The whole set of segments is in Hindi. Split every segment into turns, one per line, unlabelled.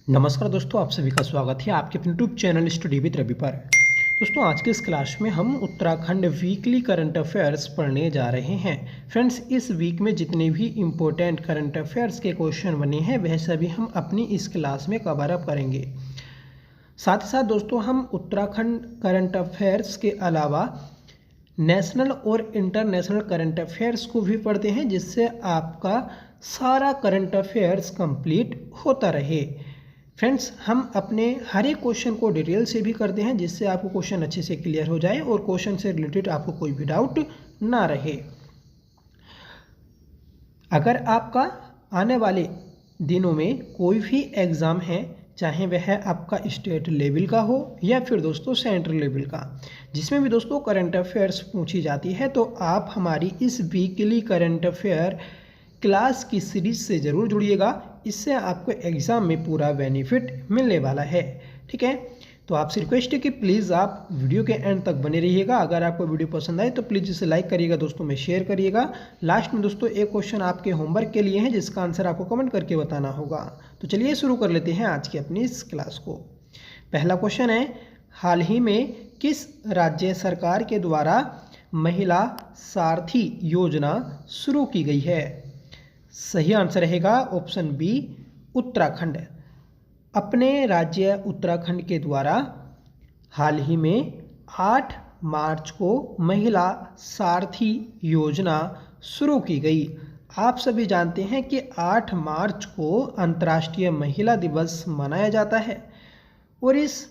नमस्कार दोस्तों, आप सभी का स्वागत है आपके अपने YouTube channel study with Ravi पर। दोस्तों, आज के इस क्लास में हम उत्तराखंड वीकली करंट अफेयर्स पढ़ने जा रहे हैं। फ्रेंड्स, इस वीक में जितने भी इम्पोर्टेंट करंट अफेयर्स के क्वेश्चन बने हैं वह सभी हम अपनी इस क्लास में कवर अप करेंगे। साथ ही साथ दोस्तों, हम उत्तराखंड करंट अफेयर्स के अलावा नेशनल और इंटरनेशनल करंट अफेयर्स को भी पढ़ते हैं, जिससे आपका सारा करंट अफेयर्स कंप्लीट होता रहे। फ्रेंड्स, हम अपने हर एक क्वेश्चन को डिटेल से भी करते हैं, जिससे आपको क्वेश्चन अच्छे से क्लियर हो जाए और क्वेश्चन से रिलेटेड आपको कोई भी डाउट ना रहे। अगर आपका आने वाले दिनों में कोई भी एग्ज़ाम है, चाहे वह आपका स्टेट लेवल का हो या फिर दोस्तों सेंट्रल लेवल का, जिसमें भी दोस्तों करंट अफेयर्स पूछी जाती है, तो आप हमारी इस वीकली करंट अफेयर क्लास की सीरीज से ज़रूर जुड़िएगा। इससे आपको एग्ज़ाम में पूरा बेनिफिट मिलने वाला है। ठीक है, तो आपसे रिक्वेस्ट है कि प्लीज़ आप वीडियो के एंड तक बने रहिएगा। अगर आपको वीडियो पसंद आए तो प्लीज़ इसे लाइक करिएगा, दोस्तों में शेयर करिएगा। लास्ट में दोस्तों एक क्वेश्चन आपके होमवर्क के लिए है, जिसका आंसर आपको कमेंट करके बताना होगा। तो चलिए शुरू कर लेते हैं आज की अपनी इस क्लास को। पहला क्वेश्चन है, हाल ही में किस राज्य सरकार के द्वारा महिला सारथी योजना शुरू की गई है? सही आंसर रहेगा ऑप्शन बी, उत्तराखंड। अपने राज्य उत्तराखंड के द्वारा हाल ही में 8 मार्च को महिला सारथी योजना शुरू की गई। आप सभी जानते हैं कि 8 मार्च को अंतर्राष्ट्रीय महिला दिवस मनाया जाता है और इस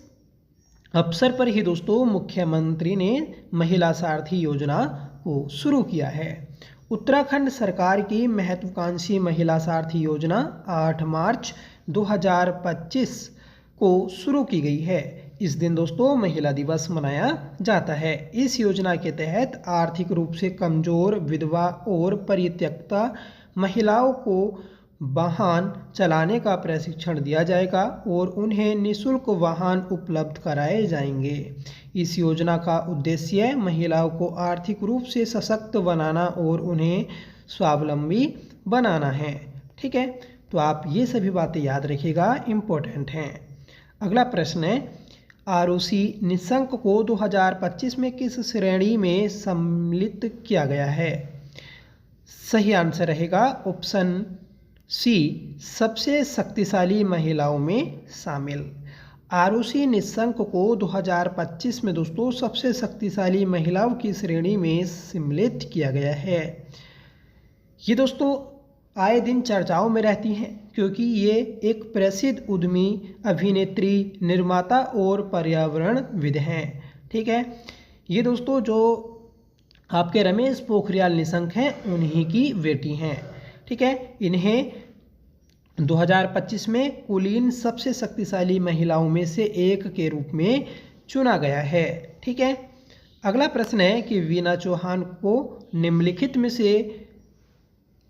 अवसर पर ही दोस्तों मुख्यमंत्री ने महिला सारथी योजना को शुरू किया है। उत्तराखंड सरकार की महत्वाकांक्षी महिला सारथी योजना 8 मार्च 2025 को शुरू की गई है। इस दिन दोस्तों महिला दिवस मनाया जाता है। इस योजना के तहत आर्थिक रूप से कमजोर, विधवा और परित्यक्ता महिलाओं को वाहन चलाने का प्रशिक्षण दिया जाएगा और उन्हें निःशुल्क वाहन उपलब्ध कराए जाएंगे। इस योजना का उद्देश्य महिलाओं को आर्थिक रूप से सशक्त बनाना और उन्हें स्वावलंबी बनाना है। ठीक है, तो आप ये सभी बातें याद रखिएगा, इम्पोर्टेंट हैं। अगला प्रश्न है, आरुषि निशंक को 2025 में किस श्रेणी में सम्मिलित किया गया है? सही आंसर रहेगा ऑप्शन सी, सबसे शक्तिशाली महिलाओं में शामिल। आरुषि निशंक को 2025 में दोस्तों सबसे शक्तिशाली महिलाओं की श्रेणी में सम्मिलित किया गया है। ये दोस्तों आए दिन चर्चाओं में रहती हैं, क्योंकि ये एक प्रसिद्ध उद्यमी, अभिनेत्री, निर्माता और पर्यावरणविद हैं। ठीक है, ये दोस्तों जो आपके रमेश पोखरियाल निशंक हैं उन्हीं की बेटी हैं। ठीक है, इन्हें 2025 में कुलीन सबसे शक्तिशाली महिलाओं में से एक के रूप में चुना गया है। ठीक है, अगला प्रश्न है कि वीना चौहान को निम्नलिखित में से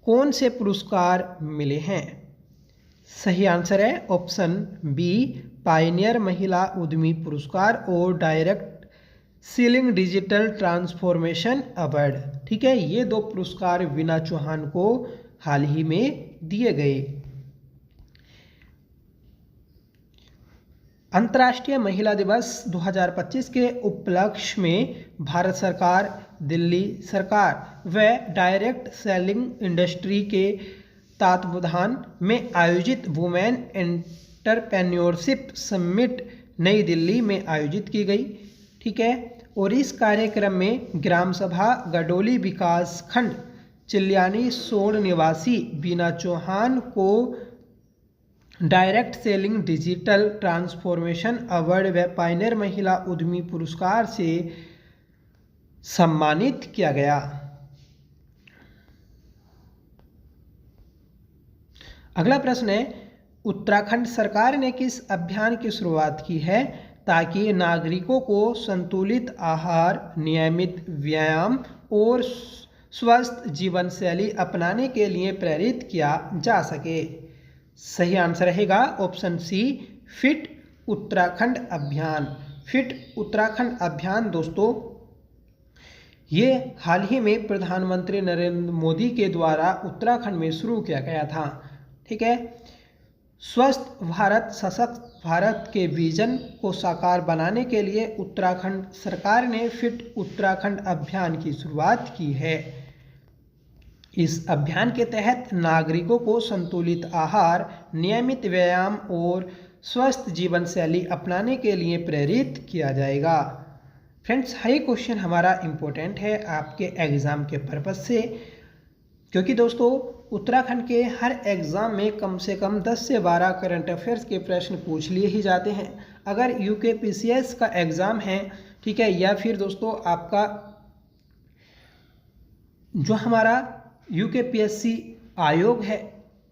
कौन से पुरस्कार मिले हैं? सही आंसर है ऑप्शन बी, पायनियर महिला उद्यमी पुरस्कार और direct selling digital transformation award. ठीक है, ये 2 पुरस्कार वीना चौहान को हाल ही में दिए गए। अंतर्राष्ट्रीय महिला दिवस 2025 के उपलक्ष्य में भारत सरकार, दिल्ली सरकार व डायरेक्ट सेलिंग इंडस्ट्री के तत्वावधान में आयोजित वुमेन एंटरप्रेन्योरशिप समिट नई दिल्ली में आयोजित की गई। ठीक है, और इस कार्यक्रम में ग्राम सभा गडोली विकास खंड चिल्यानी सोड़ निवासी वीना चौहान को direct selling digital transformation award व पायनियर महिला उद्यमी पुरस्कार से सम्मानित किया गया। अगला प्रश्न है, उत्तराखंड सरकार ने किस अभियान की शुरुआत की है ताकि नागरिकों को संतुलित आहार, नियमित व्यायाम और स्वस्थ जीवन शैली अपनाने के लिए प्रेरित किया जा सके? सही आंसर रहेगा ऑप्शन सी, फिट उत्तराखंड अभियान। फिट उत्तराखंड अभियान दोस्तों ये हाल ही में प्रधानमंत्री नरेंद्र मोदी के द्वारा उत्तराखंड में शुरू किया गया था। ठीक है, स्वस्थ भारत सशक्त भारत के विजन को साकार बनाने के लिए उत्तराखंड सरकार ने फिट उत्तराखंड अभियान की शुरुआत की है। इस अभियान के तहत नागरिकों को संतुलित आहार, नियमित व्यायाम और स्वस्थ जीवन शैली अपनाने के लिए प्रेरित किया जाएगा। फ्रेंड्स, हर क्वेश्चन हमारा इम्पोर्टेंट है आपके एग्ज़ाम के पर्पज़ से, क्योंकि दोस्तों उत्तराखंड के हर एग्ज़ाम में कम से कम 10 से 12 करंट अफेयर्स के प्रश्न पूछ लिए ही जाते हैं। अगर यूकेपीसीएस का एग्ज़ाम है, ठीक है, या फिर दोस्तों आपका जो हमारा यूकेपीएससी आयोग है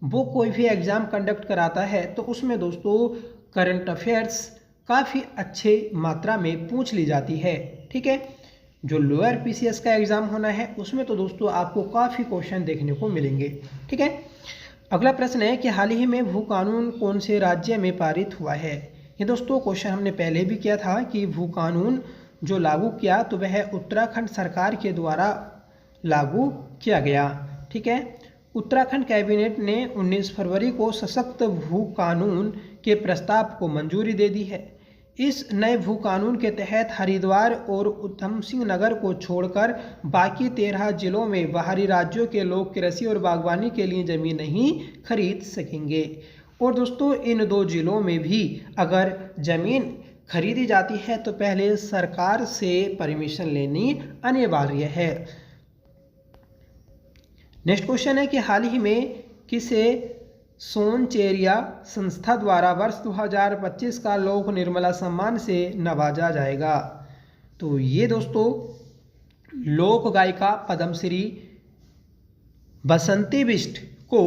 वो कोई भी एग्ज़ाम कंडक्ट कराता है, तो उसमें दोस्तों करंट अफेयर्स काफ़ी अच्छे मात्रा में पूछ ली जाती है। ठीक है, जो लोअर पीसीएस का एग्ज़ाम होना है उसमें तो दोस्तों आपको काफ़ी क्वेश्चन देखने को मिलेंगे। ठीक है, अगला प्रश्न है कि हाल ही में भू कानून कौन से राज्य में पारित हुआ है। ये दोस्तों क्वेश्चन हमने पहले भी किया था कि भू कानून जो लागू किया तो वह उत्तराखंड सरकार के द्वारा लागू किया गया। ठीक है, उत्तराखंड कैबिनेट ने 19 फरवरी को सशक्त भू कानून के प्रस्ताव को मंजूरी दे दी है। इस नए भू कानून के तहत हरिद्वार और उधम सिंह नगर को छोड़कर बाकी 13 जिलों में बाहरी राज्यों के लोग कृषि और बागवानी के लिए जमीन नहीं खरीद सकेंगे। और दोस्तों इन 2 जिलों में भी अगर जमीन खरीदी जाती है तो पहले सरकार से परमिशन लेनी अनिवार्य है। नेक्स्ट क्वेश्चन है कि हाल ही में किसे सोनचेरिया संस्था द्वारा वर्ष 2025 का लोक निर्मला सम्मान से नवाजा जाएगा। तो ये दोस्तों लोक गायिका पद्मश्री बसंती बिष्ट को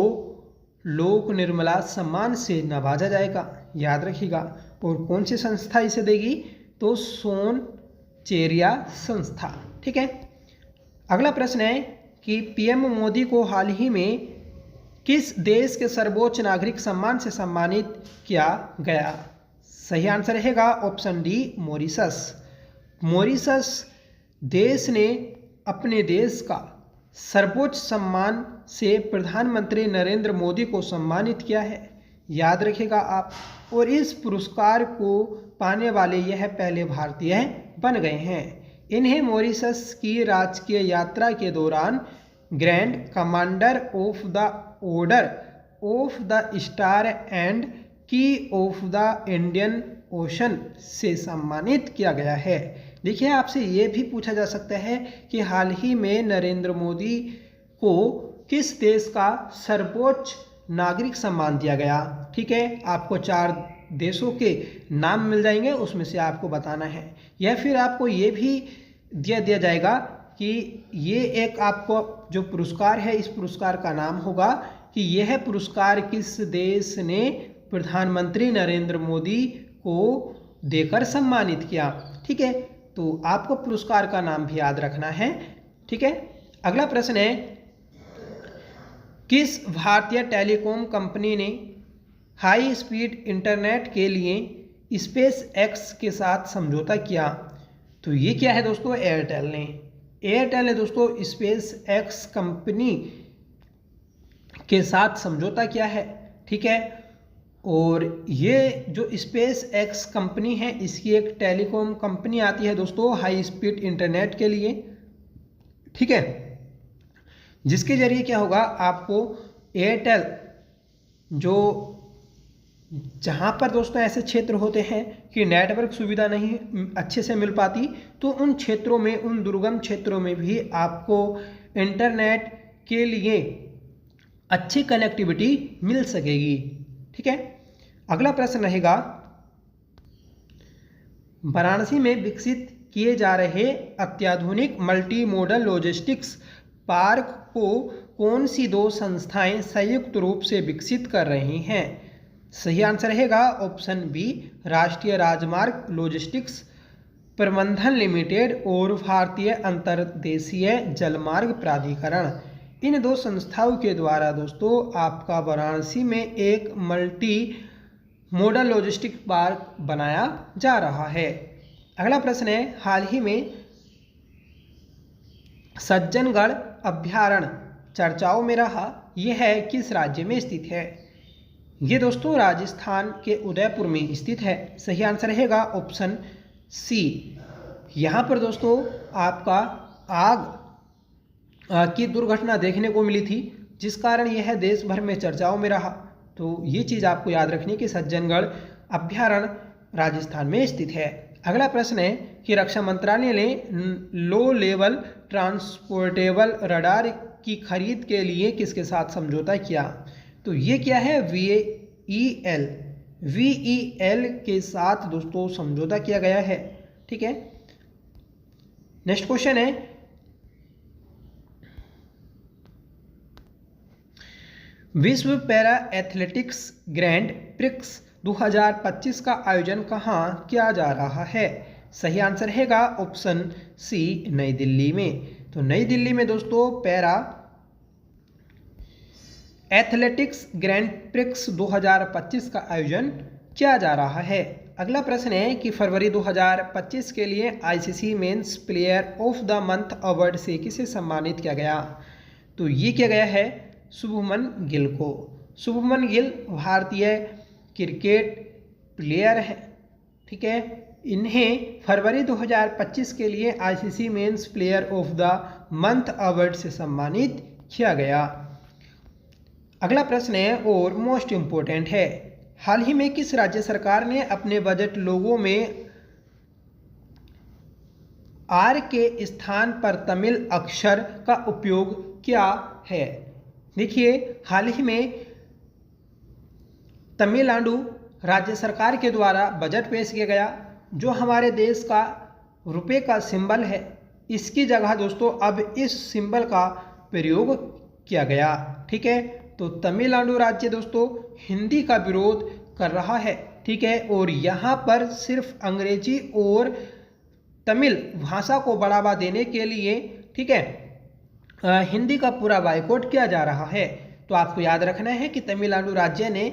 लोक निर्मला सम्मान से नवाजा जाएगा, याद रखिएगा। और कौन सी संस्था इसे देगी, तो सोनचेरिया संस्था। ठीक है, अगला प्रश्न है कि पीएम मोदी को हाल ही में किस देश के सर्वोच्च नागरिक सम्मान से सम्मानित किया गया। सही आंसर रहेगा ऑप्शन डी, मॉरिशस। मॉरिशस देश ने अपने देश का सर्वोच्च सम्मान से प्रधानमंत्री नरेंद्र मोदी को सम्मानित किया है, याद रखिएगा आप। और इस पुरस्कार को पाने वाले यह पहले भारतीय बन गए हैं। इन्हें मॉरिशस की राजकीय यात्रा के दौरान grand commander of the order of the star and की ऑफ द इंडियन ओशन से सम्मानित किया गया है। देखिए, आपसे ये भी पूछा जा सकता है कि हाल ही में नरेंद्र मोदी को किस देश का सर्वोच्च नागरिक सम्मान दिया गया। ठीक है, आपको 4 देशों के नाम मिल जाएंगे, उसमें से आपको बताना है। या फिर आपको ये भी दिया जाएगा कि ये एक आपको जो पुरस्कार है इस पुरस्कार का नाम होगा कि यह पुरस्कार किस देश ने प्रधानमंत्री नरेंद्र मोदी को देकर सम्मानित किया। ठीक है, तो आपको पुरस्कार का नाम भी याद रखना है। ठीक है, अगला प्रश्न है किस भारतीय टेलीकॉम कंपनी ने हाई स्पीड इंटरनेट के लिए स्पेस एक्स के साथ समझौता किया। तो ये क्या है दोस्तों, एयरटेल ने दोस्तों स्पेस एक्स कंपनी के साथ समझौता किया है। ठीक है, और ये जो स्पेस एक्स कंपनी है इसकी एक टेलीकॉम कंपनी आती है दोस्तों हाई स्पीड इंटरनेट के लिए। ठीक है, जिसके जरिए क्या होगा, आपको एयरटेल जो जहाँ पर दोस्तों ऐसे क्षेत्र होते हैं कि नेटवर्क सुविधा नहीं अच्छे से मिल पाती, तो उन क्षेत्रों में, उन दुर्गम क्षेत्रों में भी आपको इंटरनेट के लिए अच्छी कनेक्टिविटी मिल सकेगी। ठीक है, अगला प्रश्न रहेगा वाराणसी में विकसित किए जा रहे अत्याधुनिक मल्टी मॉडल लॉजिस्टिक्स पार्क को कौन सी 2 संस्थाएं संयुक्त रूप से विकसित कर रही हैं। सही आंसर रहेगा ऑप्शन बी, राष्ट्रीय राजमार्ग लॉजिस्टिक्स प्रबंधन लिमिटेड और भारतीय अंतर्देशीय जलमार्ग प्राधिकरण। इन 2 संस्थाओं के द्वारा दोस्तों आपका वाराणसी में एक मल्टी मॉडल लॉजिस्टिक पार्क बनाया जा रहा है। अगला प्रश्न है हाल ही में सज्जनगढ़ अभ्यारण्य चर्चाओं में रहा, यह किस राज्य में स्थित है। ये दोस्तों राजस्थान के उदयपुर में स्थित है। सही आंसर रहेगा ऑप्शन सी। यहाँ पर दोस्तों आपका आग की दुर्घटना देखने को मिली थी, जिस कारण यह देश भर में चर्चाओं में रहा। तो ये चीज़ आपको याद रखनी कि सज्जनगढ़ अभ्यारण्य राजस्थान में स्थित है। अगला प्रश्न है कि रक्षा मंत्रालय ने लो लेवल ट्रांसपोर्टेबल रडार की खरीद के लिए किसके साथ समझौता किया? तो ये क्या है? VEL के साथ दोस्तों समझौता किया गया है। ठीक है, नेक्स्ट क्वेश्चन है विश्व पैरा एथलेटिक्स ग्रैंड प्रिक्स 2025 का आयोजन कहाँ किया जा रहा है? सही आंसर रहेगा ऑप्शन सी, नई दिल्ली में। तो नई दिल्ली में दोस्तों पैरा एथलेटिक्स ग्रैंड प्रिक्स 2025 का आयोजन किया जा रहा है। अगला प्रश्न है कि फरवरी 2025 के लिए ICC men's player of the month award से किसे सम्मानित किया गया? तो ये किया गया है शुभमन गिल को। शुभमन गिल भारतीय क्रिकेट प्लेयर है। ठीक है, इन्हें फरवरी 2025 के लिए ICC men's player of the month award से सम्मानित किया गया। अगला प्रश्न है और मोस्ट इम्पोर्टेंट है, हाल ही में किस राज्य सरकार ने अपने बजट लोगों में आर के स्थान पर तमिल अक्षर का उपयोग किया है? देखिए, हाल ही में तमिलनाडु राज्य सरकार के द्वारा बजट पेश किया गया, जो हमारे देश का रुपए का सिंबल है, इसकी जगह दोस्तों अब इस सिंबल का प्रयोग किया गया। ठीक है, तो तमिलनाडु राज्य दोस्तों हिंदी का विरोध कर रहा है। ठीक है, और यहाँ पर सिर्फ अंग्रेजी और तमिल भाषा को बढ़ावा देने के लिए, ठीक है, हिंदी का पूरा बायकॉट किया जा रहा है। तो आपको याद रखना है कि तमिलनाडु राज्य ने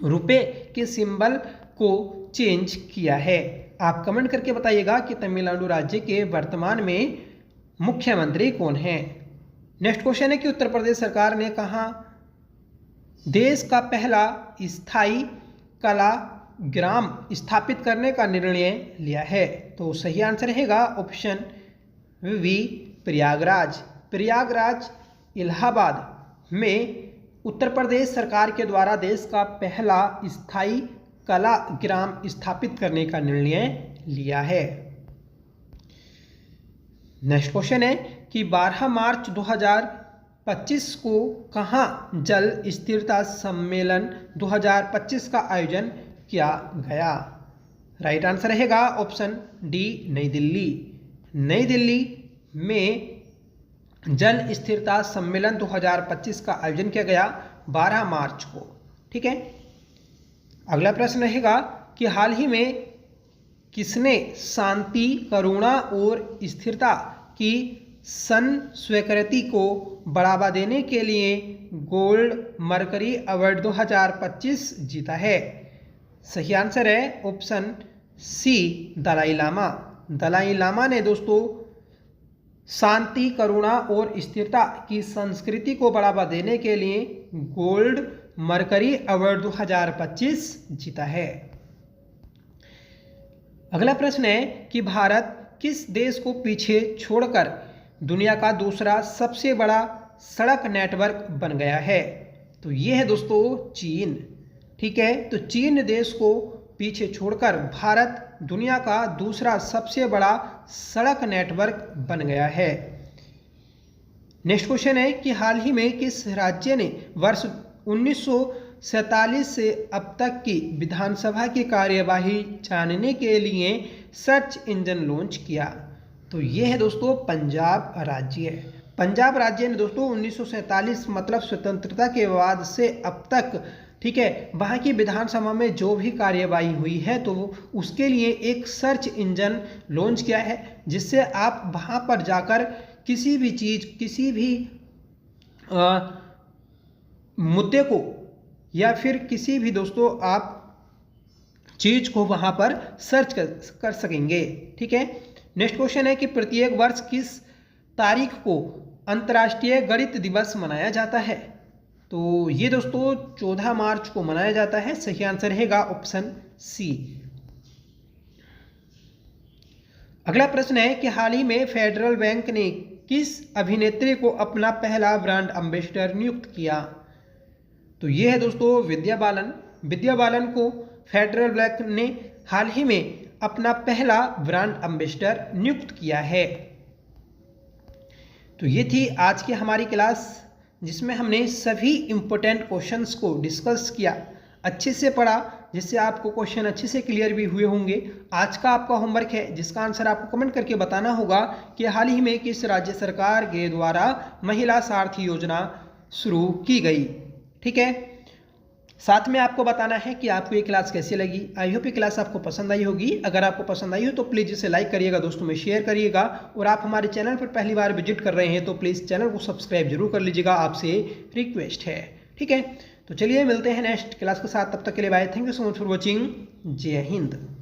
रुपए के सिंबल को चेंज किया है। आप कमेंट करके बताइएगा कि तमिलनाडु राज्य के वर्तमान में मुख्यमंत्री कौन है। नेक्स्ट क्वेश्चन है कि उत्तर प्रदेश सरकार ने कहा देश का पहला स्थायी कला ग्राम स्थापित करने का निर्णय लिया है? तो सही आंसर रहेगा ऑप्शन वी, प्रयागराज। प्रयागराज इलाहाबाद में उत्तर प्रदेश सरकार के द्वारा देश का पहला स्थायी कला ग्राम स्थापित करने का निर्णय लिया है। नेक्स्ट क्वेश्चन है कि 12 मार्च 2025 को कहाँ जल स्थिरता सम्मेलन 2025 का आयोजन किया गया? राइट आंसर रहेगा ऑप्शन डी, नई दिल्ली। नई दिल्ली में जल स्थिरता सम्मेलन 2025 का आयोजन किया गया 12 मार्च को। ठीक है, अगला प्रश्न रहेगा कि हाल ही में किसने शांति, करुणा और स्थिरता की संस्कृति को बढ़ावा देने के लिए गोल्ड मर्करी अवार्ड 2025 जीता है? सही आंसर है ऑप्शन सी, दलाई लामा। दलाई लामा ने दोस्तों शांति, करुणा और स्थिरता की संस्कृति को बढ़ावा देने के लिए गोल्ड मर्करी अवार्ड 2025 जीता है। अगला प्रश्न है कि भारत किस देश को पीछे छोड़कर दुनिया का दूसरा सबसे बड़ा सड़क नेटवर्क बन गया है? तो ये है दोस्तों चीन। ठीक है, तो चीन देश को पीछे छोड़कर भारत दुनिया का दूसरा सबसे बड़ा सड़क नेटवर्क बन गया है। नेक्स्ट क्वेश्चन है कि हाल ही में किस राज्य ने वर्ष 1947 से अब तक की विधानसभा की कार्यवाही जानने के लिए सर्च इंजन लॉन्च किया? तो ये है दोस्तों पंजाब राज्य। पंजाब राज्य ने दोस्तों 1947 मतलब स्वतंत्रता के बाद से अब तक, ठीक है, वहाँ की विधानसभा में जो भी कार्यवाही हुई है तो उसके लिए एक सर्च इंजन लॉन्च किया है, जिससे आप वहाँ पर जाकर किसी भी चीज़, किसी भी मुद्दे को या फिर किसी भी दोस्तों आप चीज़ को वहाँ पर सर्च कर सकेंगे। ठीक है, नेक्स्ट क्वेश्चन है कि प्रत्येक वर्ष किस तारीख को अंतर्राष्ट्रीय गणित दिवस मनाया जाता है? तो ये दोस्तों 14 मार्च को मनाया जाता है। सही आंसर रहेगा ऑप्शन सी। अगला प्रश्न है कि हाल ही में फेडरल बैंक ने किस अभिनेत्री को अपना पहला ब्रांड एम्बेसडर नियुक्त किया? तो ये है दोस्तों विद्या बालन। विद्या बालन को फेडरल बैंक ने हाल ही में अपना पहला ब्रांड एम्बेसडर नियुक्त किया है। तो ये थी आज की हमारी क्लास, जिसमें हमने सभी इंपॉर्टेंट क्वेश्चंस को डिस्कस किया, अच्छे से पढ़ा, जिससे आपको क्वेश्चन अच्छे से क्लियर भी हुए होंगे। आज का आपका होमवर्क है, जिसका आंसर आपको कमेंट करके बताना होगा कि हाल ही में किस राज्य सरकार के द्वारा महिला सारथी योजना शुरू की गई। ठीक है, साथ में आपको बताना है कि आपको ये क्लास कैसी लगी। आई होप ये क्लास आपको पसंद आई होगी। अगर आपको पसंद आई हो तो प्लीज़ इसे लाइक करिएगा, दोस्तों में शेयर करिएगा, और आप हमारे चैनल पर पहली बार विजिट कर रहे हैं तो प्लीज़ चैनल को सब्सक्राइब जरूर कर लीजिएगा, आपसे रिक्वेस्ट है। ठीक है, तो चलिए मिलते हैं नेक्स्ट क्लास के साथ, तब तक के लिए bye. Thank you so much for watching. जय हिंद।